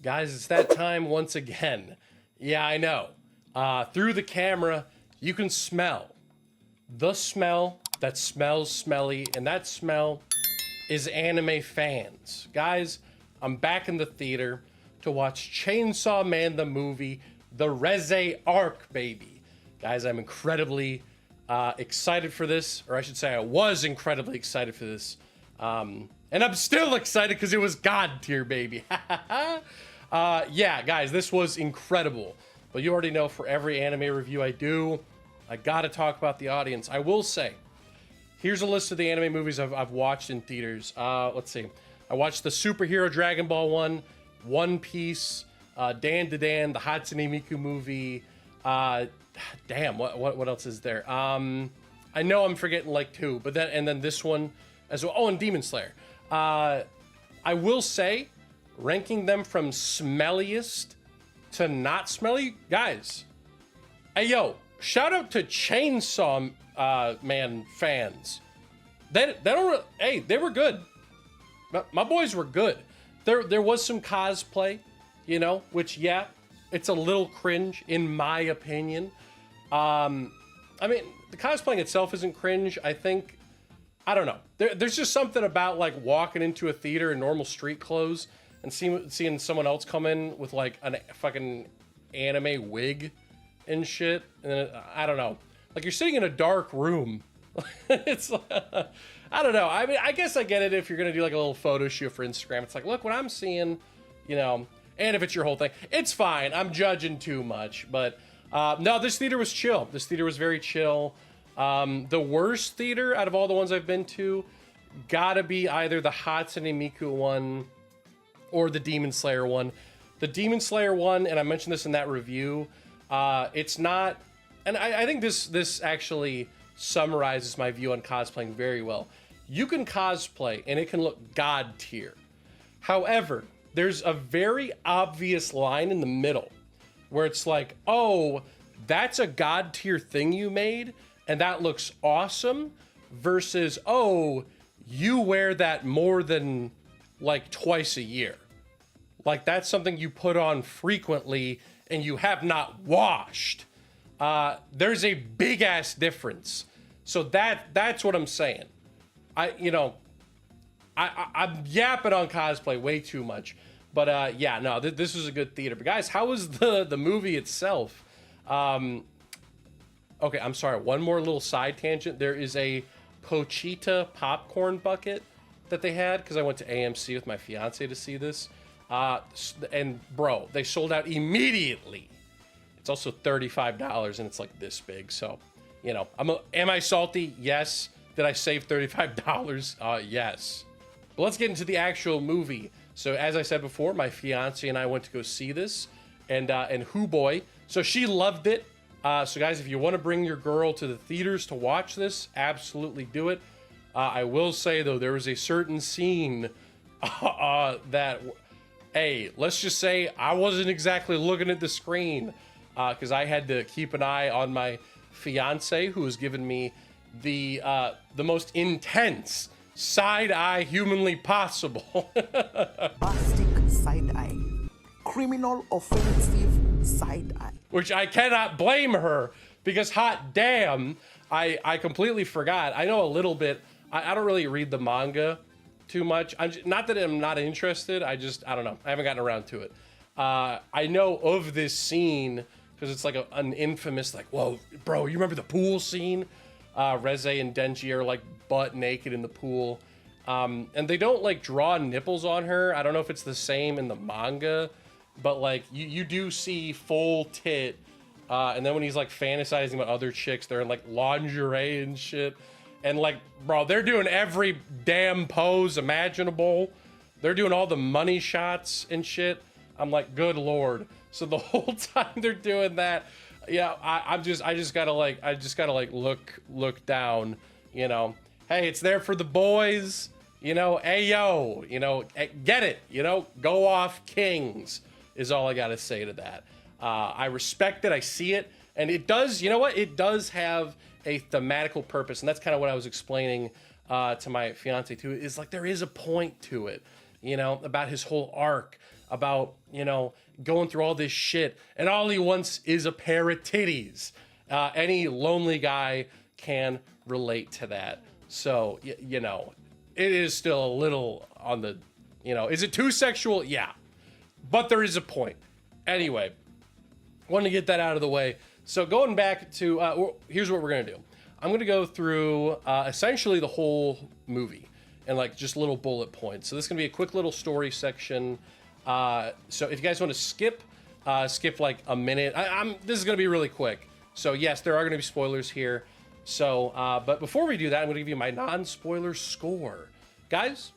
Guys, it's that time once again. Yeah, I know. Through the camera, you can smell the smell that smells smelly, and that smell is anime fans. Guys, I'm back in the theater to watch Chainsaw Man the movie, the Reze arc, baby. Guys, I'm incredibly excited for this, or I should say I was incredibly excited for this. And I'm still excited because it was God tier, baby. Yeah, guys, this was incredible. But you already know for every anime review I do, I gotta talk about the audience. I will say, here's a list of the anime movies I've watched in theaters. Let's see. I watched the Superhero Dragon Ball one, One Piece, Dan to Dan, the Hatsune Miku movie. Damn, what else is there? I know I'm forgetting like two, but then this one as well. Oh, and Demon Slayer. I will say, ranking them from smelliest to not smelly, guys. Hey yo, shout out to Chainsaw Man fans. They don't. Hey, they were good. My boys were good. There was some cosplay, you know, which yeah, it's a little cringe in my opinion. I mean, the cosplaying itself isn't cringe. I think, I don't know. There's just something about like walking into a theater in normal street clothes and seeing someone else come in with like a fucking anime wig and shit. And then, I don't know. Like you're sitting in a dark room. It's I don't know. I mean, I guess I get it if you're gonna do like a little photo shoot for Instagram. It's like, look what I'm seeing, you know. And if it's your whole thing, it's fine. I'm judging too much, but no, this theater was chill. This theater was very chill. The worst theater out of all the ones I've been to, gotta be either the Hatsune Miku one or the Demon Slayer one. The Demon Slayer one, and I mentioned this in that review, it's not, and I think this actually summarizes my view on cosplaying very well. You can cosplay and it can look god tier. However, there's a very obvious line in the middle where it's like, oh, that's a god tier thing you made and that looks awesome, versus, oh, you wear that more than like twice a year. Like that's something you put on frequently and you have not washed. There's a big ass difference. So that's what I'm saying. I'm yapping on cosplay way too much. But yeah, no, this was a good theater. But guys, how was the movie itself? Okay, I'm sorry. One more little side tangent. There is a Pochita popcorn bucket that they had because I went to AMC with my fiance to see this. And bro, they sold out immediately. It's also $35 and it's like this big. So, you know, am I salty? Yes. Did I save $35? Yes. But let's get into the actual movie. So as I said before, my fiance and I went to go see this, and hoo boy, so she loved it. So guys, if you want to bring your girl to the theaters to watch this, absolutely do it. I will say though, there was a certain scene that, hey, let's just say I wasn't exactly looking at the screen because I had to keep an eye on my fiance, who was giving me the most intense side eye humanly possible. Bastic side eye. Criminal offensive side eye. Which I cannot blame her because hot damn, I completely forgot. I know a little bit. I don't really read the manga too much. Not that I'm not interested. I don't know. I haven't gotten around to it. I know of this scene because it's like an infamous, like, whoa, bro, you remember the pool scene? Reze and Denji are like butt naked in the pool. And they don't like draw nipples on her. I don't know if it's the same in the manga, but like you do see full tit. And then when he's like fantasizing about other chicks, they're in like lingerie and shit. And like, bro, they're doing every damn pose imaginable. They're doing all the money shots and shit. I'm like, good Lord. So the whole time they're doing that, yeah, I just gotta look down, you know. Hey, it's there for the boys, you know. Hey yo, you know, get it, you know. Go off, Kings, is all I gotta say to that. I respect it, I see it, and it does. You know what? It does have a thematical purpose, and that's kind of what I was explaining to my fiance too. Is like there is a point to it, you know, about his whole arc. about, you know, going through all this shit, and all he wants is a pair of titties. Any lonely guy can relate to that. So, you know, it is still a little on the, you know, is it too sexual? Yeah. But there is a point. Anyway, wanted to get that out of the way. So going back to, here's what we're going to do. I'm going to go through essentially the whole movie and like just little bullet points. So this is going to be a quick little story section. So if you guys want to skip like a minute, this is going to be really quick. So yes, there are going to be spoilers here. So, but before we do that, I'm going to give you my non-spoiler score. Guys,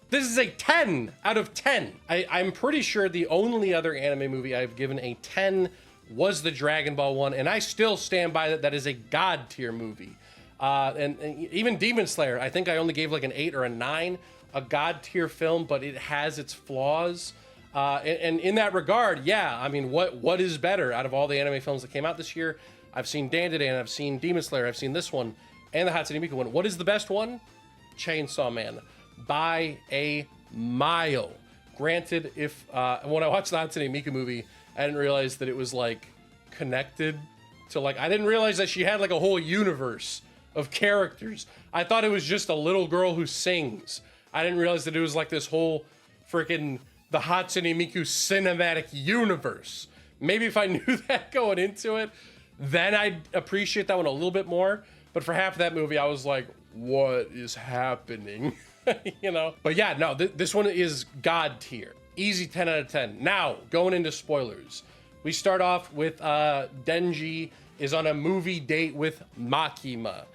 this is a 10 out of 10. I'm pretty sure the only other anime movie I've given a 10 was the Dragon Ball one, and I still stand by that. That is a god tier movie. And even Demon Slayer, I think I only gave like an 8 or a 9, a god tier film, but it has its flaws. And in that regard, yeah, I mean, what is better out of all the anime films that came out this year? I've seen Dandadan, I've seen Demon Slayer, I've seen this one, and the Hatsune Miku one. What is the best one? Chainsaw Man, by a mile. Granted, if when I watched the Hatsune Miku movie, I didn't realize that it was like connected to like, I didn't realize that she had like a whole universe of characters. I thought it was just a little girl who sings. I didn't realize that it was like this whole freaking the Hatsune Miku cinematic universe. Maybe if I knew that going into it, then I'd appreciate that one a little bit more. But for half of that movie, I was like, what is happening? You know? But yeah, no, this one is god tier. Easy 10 out of 10. Now, going into spoilers. We start off with Denji is on a movie date with Makima.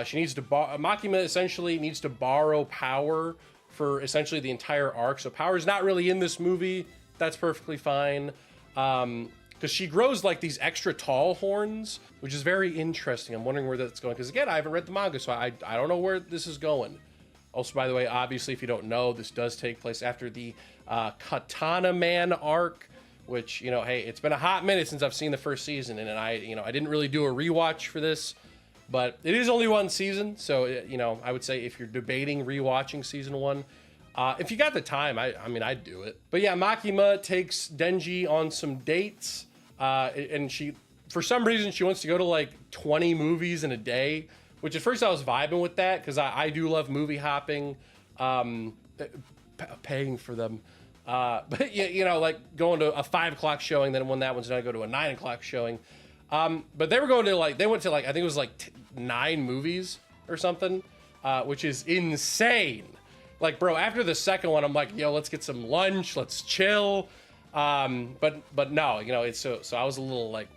She needs to Makima essentially needs to borrow power for essentially the entire arc. So power is not really in this movie. That's perfectly fine. Because she grows like these extra tall horns, which is very interesting. I'm wondering where that's going. Because again, I haven't read the manga, so I don't know where this is going. Also, by the way, obviously, if you don't know, this does take place after the Katana Man arc, which, you know, hey, it's been a hot minute since I've seen the first season, and I didn't really do a rewatch for this, but it is only one season, so, you know, I would say if you're debating rewatching season 1, if you got the time, I mean, I'd do it. But yeah, Makima takes Denji on some dates, and she, for some reason, she wants to go to like 20 movies in a day, which at first I was vibing with that because I do love movie hopping, paying for them. But you know, like going to a 5 o'clock showing, then when that one's done, I go to a 9 o'clock showing. But they were going to like, they went to like, I think it was like 9 movies or something, which is insane. Like, bro, after the second one, I'm like, yo, let's get some lunch, let's chill. But no, you know, it's so I was a little like,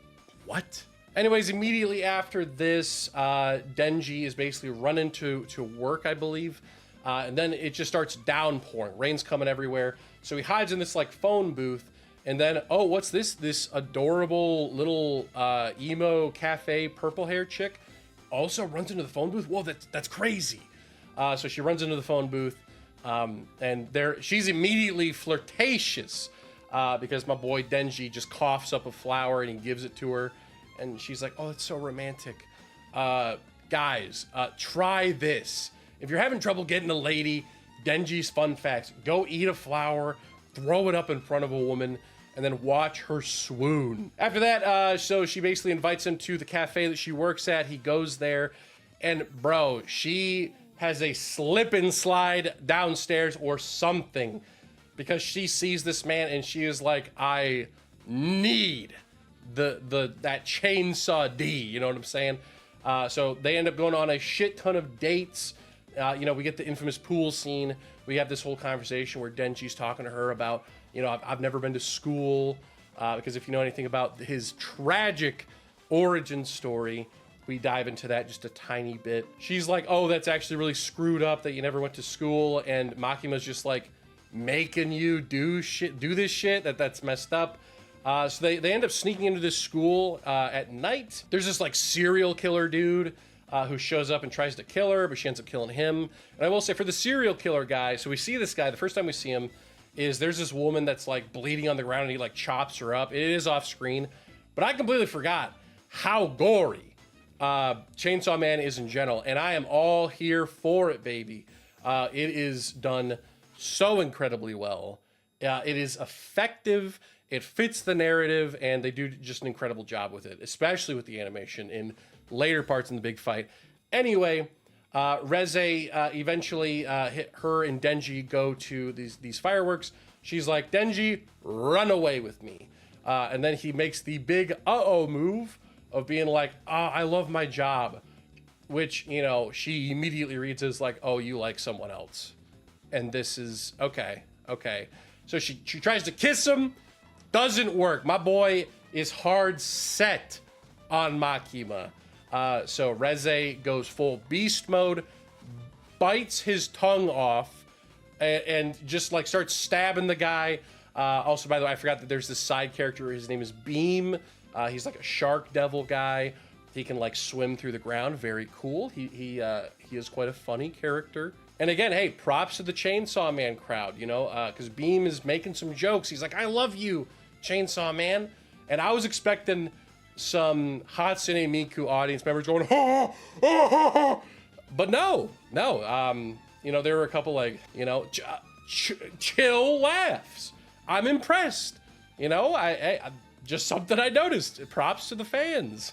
what? Anyways, immediately after this, Denji is basically running to work, I believe. And then it just starts downpouring. Rain's coming everywhere. So he hides in this like phone booth. And then, oh, what's this? This adorable little emo cafe purple hair chick also runs into the phone booth. Whoa, that's crazy. So she runs into the phone booth. And she's immediately flirtatious because my boy Denji just coughs up a flower and he gives it to her. And she's like, oh, that's so romantic. Guys, try this. If you're having trouble getting a lady, Denji's fun facts, go eat a flower, throw it up in front of a woman, and then watch her swoon. After that, so she basically invites him to the cafe that she works at. He goes there, and bro, she has a slip and slide downstairs or something because she sees this man and she is like, I need that chainsaw D, you know what I'm saying? So they end up going on a shit ton of dates. You know, we get the infamous pool scene. We have this whole conversation where Denji's talking to her about, you know, I've never been to school, because if you know anything about his tragic origin story, we dive into that just a tiny bit. She's like, oh, that's actually really screwed up that you never went to school, and Makima's just like making you do this shit, that's messed up. So they end up sneaking into this school at night. There's this like serial killer dude who shows up and tries to kill her, but she ends up killing him. And I will say, for the serial killer guy, so we see this guy, the first time we see him is there's this woman that's like bleeding on the ground and he like chops her up. It is off screen, but I completely forgot how gory Chainsaw Man is in general, and I am all here for it, baby. It is done so incredibly well. It is effective. It fits the narrative, and they do just an incredible job with it, especially with the animation in later parts in the big fight. Anyway, Reze eventually her and Denji go to these fireworks. She's like, Denji, run away with me. And then he makes the big uh-oh move of being like, I love my job. Which, you know, she immediately reads as like, oh, you like someone else. And this is, okay. So she tries to kiss him. Doesn't work. My boy is hard set on Makima. So Reze goes full beast mode, bites his tongue off, and just like starts stabbing the guy. Also, by the way, I forgot that there's this side character. His name is Beam. He's like a shark devil guy. He can like swim through the ground. Very cool. He is quite a funny character. And again, hey, props to the Chainsaw Man crowd, you know, because Beam is making some jokes. He's like, I love you, Chainsaw Man. And I was expecting some Hatsune Miku audience members going, oh, oh, oh, oh. But no. You know, there were a couple like, you know, chill laughs. I'm impressed. You know, I just something I noticed. Props to the fans.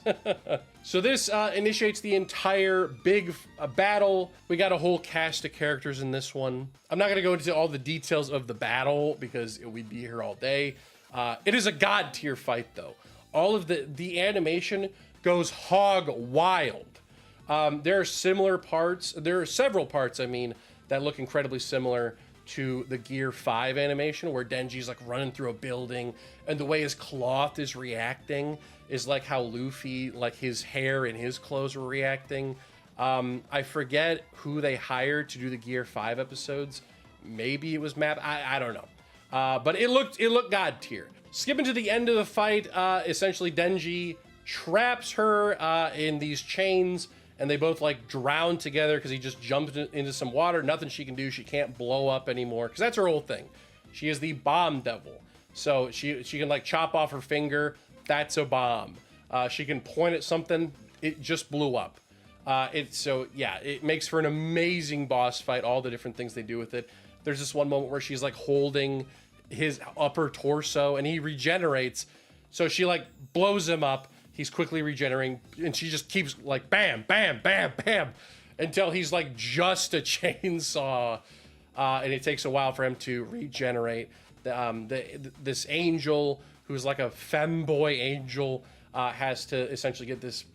So this initiates the entire big battle. We got a whole cast of characters in this one. I'm not going to go into all the details of the battle because we'd be here all day. It is a god tier fight though. All of the animation goes hog wild. There are similar parts. There are several parts, I mean, that look incredibly similar to the Gear 5 animation where Denji's like running through a building and the way his cloth is reacting is like how Luffy, like his hair and his clothes were reacting. I forget who they hired to do the Gear 5 episodes. Maybe it was Map. I don't know. But it looked god tier. Skipping to the end of the fight, essentially Denji traps her in these chains, and they both like drown together because he just jumped into some water. Nothing she can do. She can't blow up anymore because that's her whole thing. She is the bomb devil. So she can like chop off her finger. That's a bomb. She can point at something. It just blew up. It makes for an amazing boss fight. All the different things they do with it. There's this one moment where she's like holding his upper torso and he regenerates. So she like blows him up. He's quickly regenerating, and she just keeps like bam, bam, bam, bam, until he's like just a chainsaw, and it takes a while for him to regenerate. This angel, who's like a femboy angel, has to essentially get this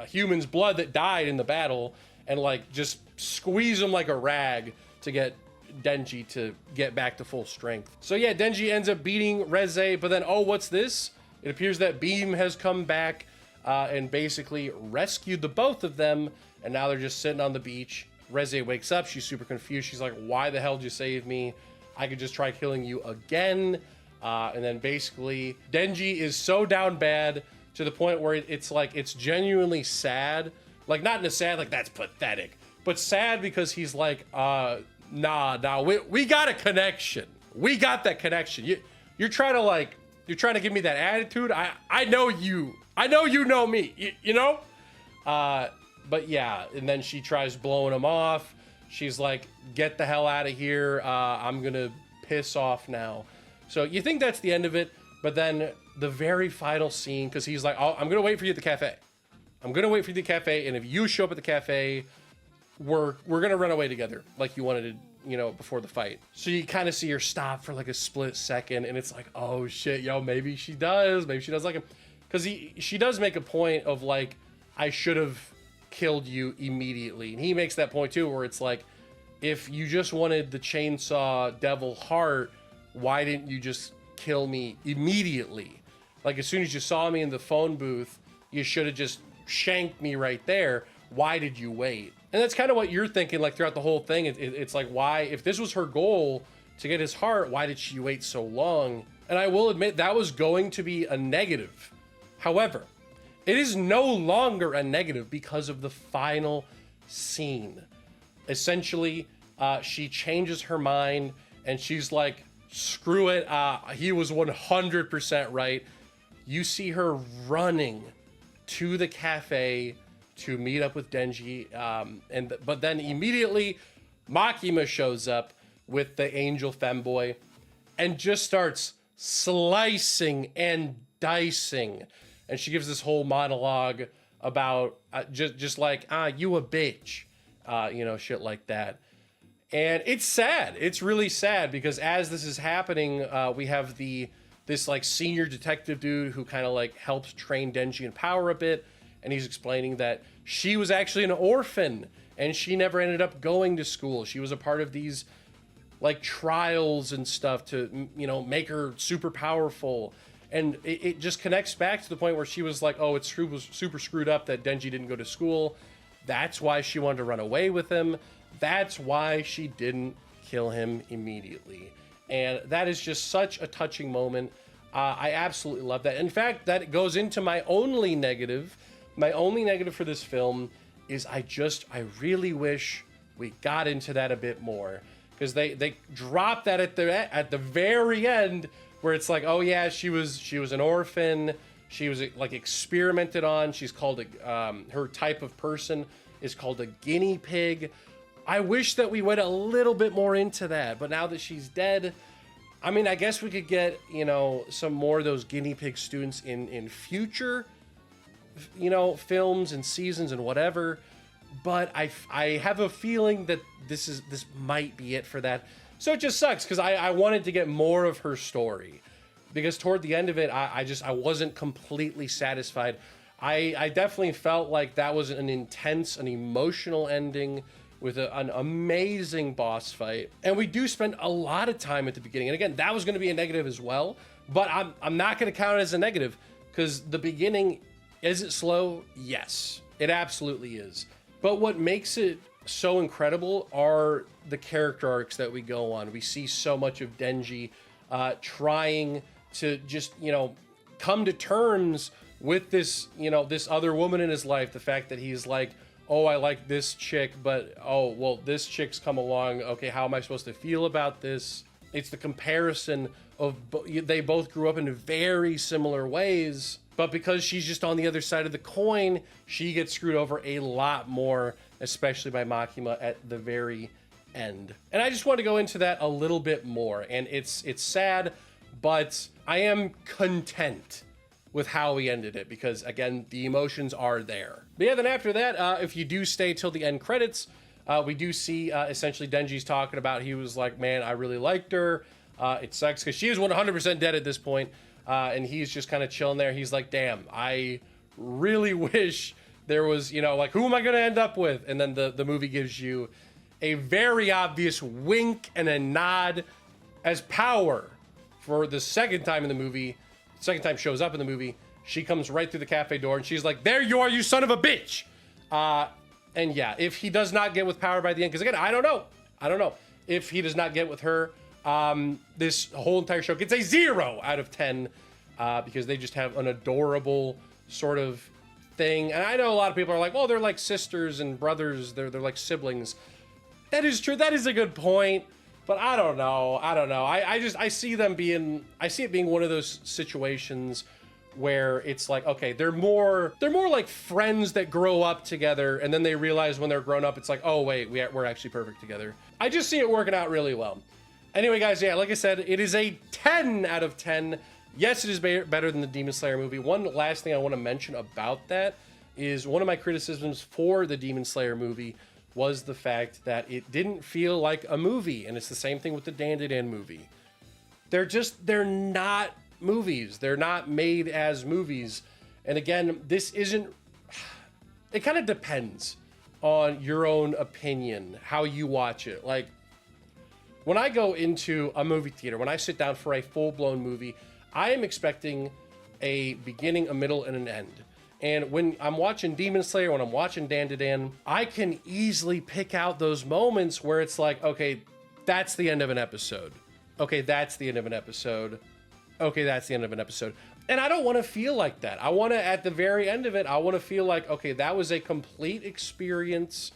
human's blood that died in the battle, and like just squeeze him like a rag to get Denji to get back to full strength. So yeah, Denji ends up beating Reze, but then, oh, what's this? It appears that Beam has come back and basically rescued the both of them, and now they're just sitting on the beach. Reze wakes up. She's super confused. She's like, why the hell did you save me? I could just try killing you again. And then basically, Denji is so down bad to the point where it's like, it's genuinely sad. Like, not in a sad, like, that's pathetic, but sad because he's like, nah, we got a connection. We got that connection. You're trying to give me that attitude. I know you. I know you know me. You know? But yeah, and then she tries blowing him off. She's like, get the hell out of here. I'm going to piss off now. So you think that's the end of it. But then the very final scene, because he's like, I'm going to wait for you at the cafe. I'm going to wait for you at the cafe. And if you show up at the cafe, we're going to run away together like you wanted to, you know, before the fight. So you kind of see her stop for like a split second, and it's like, oh shit, yo, maybe she does like him. Because she does make a point of like, I should have killed you immediately. And he makes that point too, where it's like, if you just wanted the chainsaw devil heart, why didn't you just kill me immediately? Like, as soon as you saw me in the phone booth, you should have just shanked me right there. Why did you wait? And that's kind of what you're thinking, like, throughout the whole thing. It's like, why, if this was her goal to get his heart, why did she wait so long? And I will admit that was going to be a negative. However, it is no longer a negative because of the final scene. Essentially, she changes her mind and she's like, screw it. He was 100% right. You see her running to the cafe to meet up with Denji, but then immediately Makima shows up with the angel femboy, and just starts slicing and dicing. And she gives this whole monologue about just like, you a bitch, you know, shit like that. And it's sad. It's really sad because as this is happening, we have this like senior detective dude who kind of like helps train Denji in power a bit. And he's explaining that she was actually an orphan and she never ended up going to school. She was a part of these like trials and stuff to, you know, make her super powerful. And it just connects back to the point where she was like, oh, it's super screwed up that Denji didn't go to school. That's why she wanted to run away with him. That's why she didn't kill him immediately. And that is just such a touching moment. I absolutely love that. In fact, that goes into my only negative. My only negative for this film is I really wish we got into that a bit more. Because they dropped that at the very end, where it's like, oh yeah, she was an orphan. She was like experimented on. She's called her type of person is called a guinea pig. I wish that we went a little bit more into that, but now that she's dead, I mean, I guess we could get, you know, some more of those guinea pig students in future, you know, films and seasons and whatever. But I have a feeling that this might be it for that. So it just sucks because I wanted to get more of her story, because toward the end of it, I wasn't completely satisfied. I definitely felt like that was an intense, an emotional ending with an amazing boss fight. And we do spend a lot of time at the beginning. And again, that was going to be a negative as well, but I'm not going to count it as a negative because the beginning, is it slow? Yes, it absolutely is. But what makes it so incredible are the character arcs that we go on. We see so much of Denji trying to just, you know, come to terms with this, you know, this other woman in his life. The fact that he's like, oh, I like this chick, but oh, well, this chick's come along. Okay, how am I supposed to feel about this? It's the comparison of they both grew up in very similar ways, but because she's just on the other side of the coin, she gets screwed over a lot more, especially by Makima at the very end. And I just want to go into that a little bit more. And it's sad, but I am content with how we ended it because, again, the emotions are there. But yeah, then after that, if you do stay till the end credits, we do see essentially Denji's talking about, he was like, man, I really liked her. It sucks because she is 100% dead at this point. And he's just kind of chilling there. He's like, damn, I really wish there was, you know, like, who am I going to end up with? And then the movie gives you a very obvious wink and a nod as Power, for the second time in the movie, second time shows up in the movie, she comes right through the cafe door and she's like, there you are, you son of a bitch. And yeah, if he does not get with Power by the end, because again, I don't know if he does not get with her, this whole entire show gets a 0 out of 10, because they just have an adorable sort of thing. And I know a lot of people are like, well, they're like sisters and brothers, they're like siblings. That is true, that is a good point. But I don't know. I see them being, I see it being one of those situations where it's like, okay, they're more like friends that grow up together, and then they realize when they're grown up, it's like, oh wait, we're actually perfect together. I just see it working out really well. Anyway, guys, yeah, like I said, it is a 10 out of 10. Yes, it is better than the Demon Slayer movie. One last thing I want to mention about that is one of my criticisms for the Demon Slayer movie was the fact that it didn't feel like a movie. And it's the same thing with the Dandadan movie. They're not movies. They're not made as movies. And again, this isn't, it kind of depends on your own opinion, how you watch it. Like, when I go into a movie theater, when I sit down for a full-blown movie, I am expecting a beginning, a middle, and an end. And when I'm watching Demon Slayer, when I'm watching Dandadan, I can easily pick out those moments where it's like, okay, that's the end of an episode. Okay, that's the end of an episode. Okay, that's the end of an episode. And I don't want to feel like that. I want to, at the very end of it, I want to feel like, okay, that was a complete experience.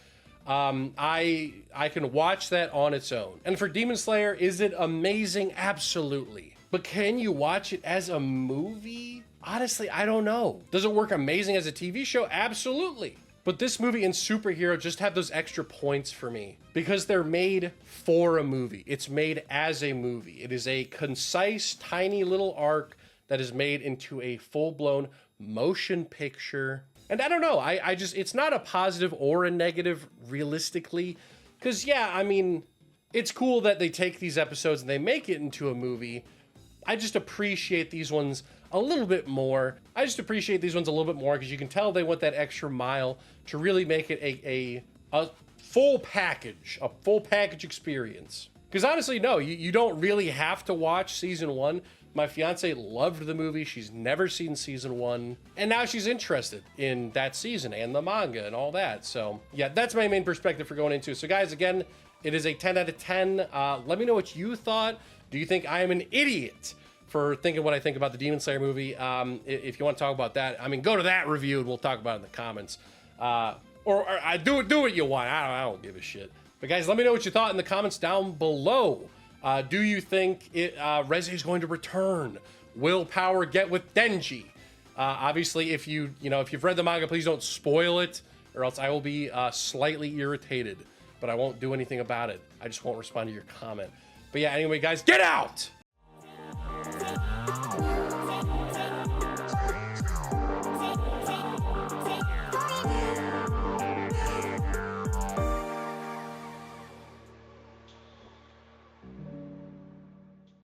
I can watch that on its own. And for Demon Slayer, is it amazing? Absolutely. But can you watch it as a movie? Honestly, I don't know. Does it work amazing as a TV show? Absolutely. But this movie and Superhero just have those extra points for me because they're made for a movie. It's made as a movie. It is a concise, tiny little arc that is made into a full-blown motion picture. And I don't know, I just, it's not a positive or a negative realistically. Because yeah, I mean, it's cool that they take these episodes and they make it into a movie. I just appreciate these ones a little bit more. I just appreciate these ones a little bit more because you can tell they went that extra mile to really make it a full package, a full package experience. Because honestly, no, you don't really have to watch season 1. My fiance loved the movie. She's never seen season 1. And now she's interested in that season and the manga and all that. So yeah, that's my main perspective for going into it. So guys, again, it is a 10 out of 10. Let me know what you thought. Do you think I am an idiot for thinking what I think about the Demon Slayer movie? If you want to talk about that, I mean, go to that review and we'll talk about it in the comments. Or do what you want. I don't give a shit. But guys, let me know what you thought in the comments down below. Do you think Reze is going to return? Will Power get with Denji? Obviously, if you've read the manga, please don't spoil it, or else I will be slightly irritated. But I won't do anything about it. I just won't respond to your comment. But yeah, anyway, guys, get out!